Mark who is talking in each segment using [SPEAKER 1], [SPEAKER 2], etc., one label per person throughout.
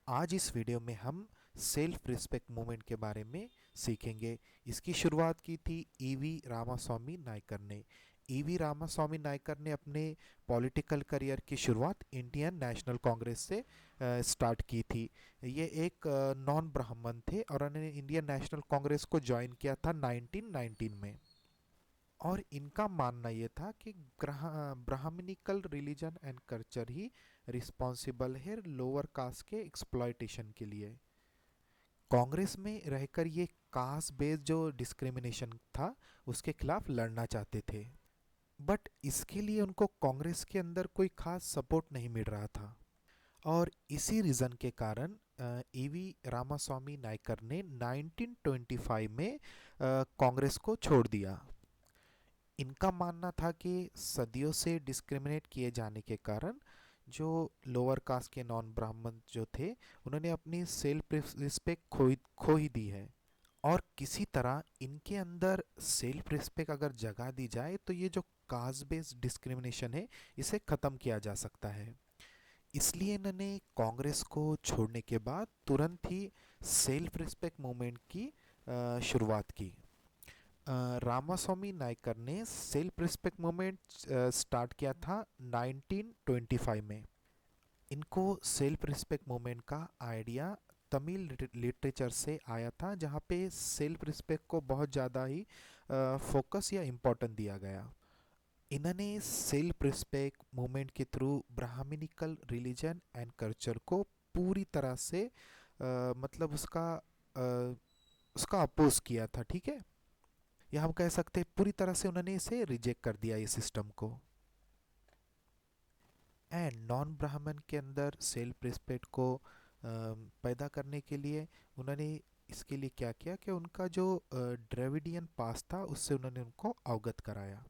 [SPEAKER 1] आज इस वीडियो में हम सेल्फ रिस्पेक्ट मूवमेंट के बारे में सीखेंगे। इसकी शुरुआत की थी ईवी रामास्वामी नायकर ने। ईवी रामास्वामी नायकर ने अपने पॉलिटिकल करियर की शुरुआत इंडियन नेशनल कांग्रेस से स्टार्ट की थी। ये एक नॉन ब्राह्मण थे और उन्होंने इंडियन नेशनल कांग्रेस को ज्वाइन किया था 1919 में। और इनका मानना ये था कि ब्राह्मणिकल रिलीजन एंड कल्चर ही रिस्पॉन्सिबल है लोअर कास्ट के एक्सप्लॉयटेशन के लिए। कांग्रेस में रहकर ये कास्ट बेस्ड जो डिस्क्रिमिनेशन था उसके खिलाफ लड़ना चाहते थे, बट इसके लिए उनको कांग्रेस के अंदर कोई खास सपोर्ट नहीं मिल रहा था। और इसी रीज़न के कारण ईवी रामास्वामी नायकर ने 1925 में कांग्रेस को छोड़ दिया। इनका मानना था कि सदियों से डिस्क्रिमिनेट किए जाने के कारण जो लोअर कास्ट के नॉन ब्राह्मण जो थे उन्होंने अपनी सेल्फ रिस्पेक्ट खो ही दी है। और किसी तरह इनके अंदर सेल्फ रिस्पेक्ट अगर जगा दी जाए तो ये जो कास्ट बेस्ड डिस्क्रिमिनेशन है इसे ख़त्म किया जा सकता है। इसलिए इन्होंने कांग्रेस को छोड़ने के बाद तुरंत ही सेल्फ रिस्पेक्ट मूवमेंट की शुरुआत की। रामास्वामी नायकर ने सेल्फ रिस्पेक्ट मूवमेंट स्टार्ट किया था 1925 में। इनको सेल्फ रिस्पेक्ट मूवमेंट का आइडिया तमिल लिटरेचर से आया था, जहाँ पे सेल्फ रिस्पेक्ट को बहुत ज़्यादा ही फोकस या इम्पोर्टेंट दिया गया। इन्होंने सेल्फ रिस्पेक्ट मूवमेंट के through Brahmanical religion and culture को पूरी तरह से मतलब उसका अपोज किया था, ठीक है। या हम कह सकते हैं पूरी तरह से उन्होंने इसे रिजेक्ट कर दिया ये सिस्टम को। एंड नॉन ब्राह्मण के अंदर सेल्फ रिस्पेक्ट को पैदा करने के लिए उन्होंने इसके लिए क्या किया कि उनका जो द्रविडियन पास्ट था उससे उन्होंने उनको अवगत कराया,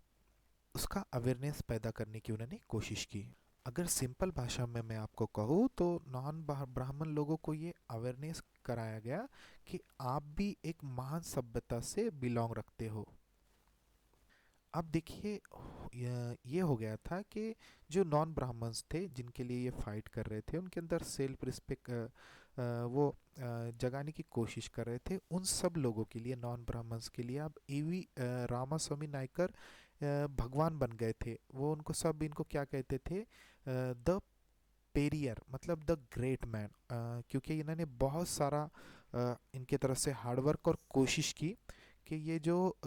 [SPEAKER 1] उसका अवेयरनेस पैदा करने की उन्होंने कोशिश की। अगर सिंपल भाषा में मैं आपको कहूँ तो नॉन ब्राह्मण लोगों को ये अवेयरनेस कराया गया कि आप भी एक महान सभ्यता से बिलोंग रखते हो। अब देखिए, ये हो गया था कि जो नॉन ब्राह्मण्स थे जिनके लिए ये फाइट कर रहे थे उनके अंदर सेल्फ रिस्पेक्ट वो जगाने की कोशिश कर रहे थे। उन सब लोगों के लिए, नॉन ब्राह्मण्स के लिए, अब ईवी रामास्वामी नायकर भगवान बन गए थे। वो उनको सब इनको क्या कहते थे, द पेरियर, मतलब द ग्रेट मैन, क्योंकि इन्होंने बहुत सारा इनके तरफ से हार्डवर्क और कोशिश की कि ये जो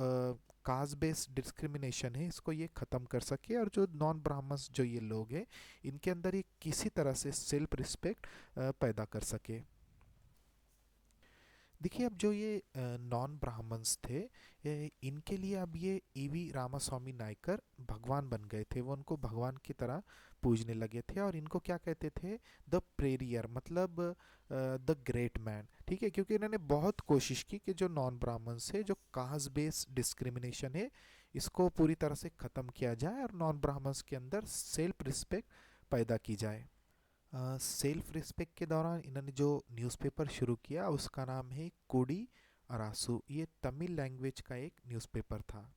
[SPEAKER 1] कास्ट बेस्ड डिस्क्रिमिनेशन है इसको ये ख़त्म कर सके और जो नॉन ब्राह्मण्स जो ये लोग हैं इनके अंदर ये किसी तरह से सेल्फ रिस्पेक्ट पैदा कर सके। देखिए, अब जो ये नॉन ब्राह्मण्स थे इनके लिए अब ये ईवी रामास्वामी नायकर भगवान बन गए थे। वो उनको भगवान की तरह पूजने लगे थे और इनको क्या कहते थे, द प्रेरियर, मतलब द ग्रेट मैन, ठीक है। क्योंकि इन्होंने बहुत कोशिश की कि जो नॉन ब्राह्मण्स है, जो कास्ट बेस्ड डिस्क्रिमिनेशन है, इसको पूरी तरह से ख़त्म किया जाए और नॉन ब्राह्मण्स के अंदर सेल्फ रिस्पेक्ट पैदा की जाए। सेल्फ रिस्पेक्ट के दौरान इन्होंने जो न्यूज़पेपर शुरू किया उसका नाम है कोडी अरासू। ये तमिल लैंग्वेज का एक न्यूज़पेपर था।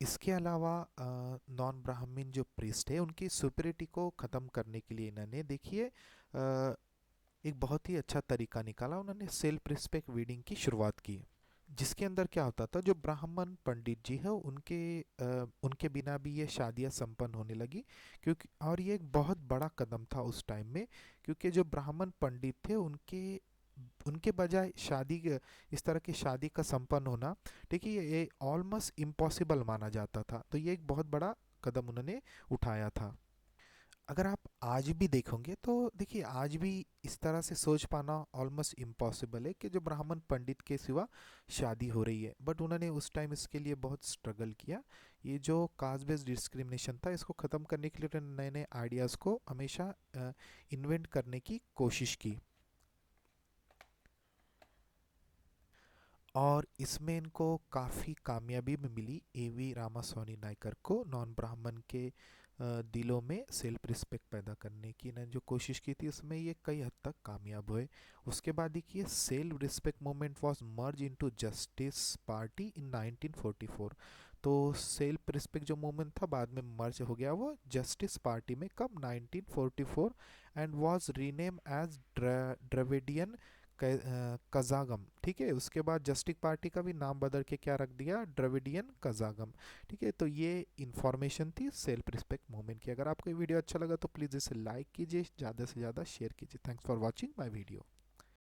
[SPEAKER 1] इसके अलावा नॉन ब्राह्मण जो प्रीस्ट है उनकी सुपरिटी को ख़त्म करने के लिए इन्होंने, देखिए, एक बहुत ही अच्छा तरीका निकाला। उन्होंने सेल्फ रिस्पेक्ट वीडिंग की शुरुआत की, जिसके अंदर क्या होता था, जो ब्राह्मण पंडित जी है उनके बिना भी ये शादियां संपन्न होने लगी। क्योंकि और ये एक बहुत बड़ा कदम था उस टाइम में, क्योंकि जो ब्राह्मण पंडित थे उनके उनके बजाय इस तरह की शादी का संपन्न होना, ठीक है, ये ऑलमोस्ट इम्पॉसिबल माना जाता था। तो ये एक बहुत बड़ा कदम उन्होंने उठाया था। अगर आप आज भी देखोगे तो देखिए, आज भी इस तरह से सोच पाना ऑलमोस्ट इम्पॉसिबल है कि जो ब्राह्मण पंडित के सिवा शादी हो रही है। बट उन्होंने उस टाइम इसके लिए बहुत स्ट्रगल किया। ये जो कास्ट बेस्ड डिस्क्रिमिनेशन था इसको ख़त्म करने के लिए नए नए आइडियाज़ को हमेशा इन्वेंट करने की कोशिश की। और इसमें इनको काफ़ी कामयाबी भी मिली एवी रामास्वामी नायकर को, नॉन ब्राह्मण के दिलों में सेल्फ रिस्पेक्ट पैदा करने की इन्होंने जो कोशिश की थी उसमें ये कई हद तक कामयाब हुए। उसके बाद देखिए, self respect movement was merge into justice party इन 1944। तो सेल्फ रिस्पेक्ट जो मूवमेंट था बाद में मर्ज हो गया वो जस्टिस पार्टी में, कब 1944, and was rename as Dravidian Kazhagam. ठीक है, उसके बाद जस्टिस पार्टी का भी नाम बदल के क्या रख दिया, द्रविडियन कजागम। ठीक है, तो ये इन्फॉर्मेशन थी सेल्फ रिस्पेक्ट मूवमेंट की। अगर आपको ये वीडियो अच्छा लगा तो प्लीज़ इसे लाइक कीजिए, ज़्यादा से ज़्यादा शेयर कीजिए। Thanks for watching my video.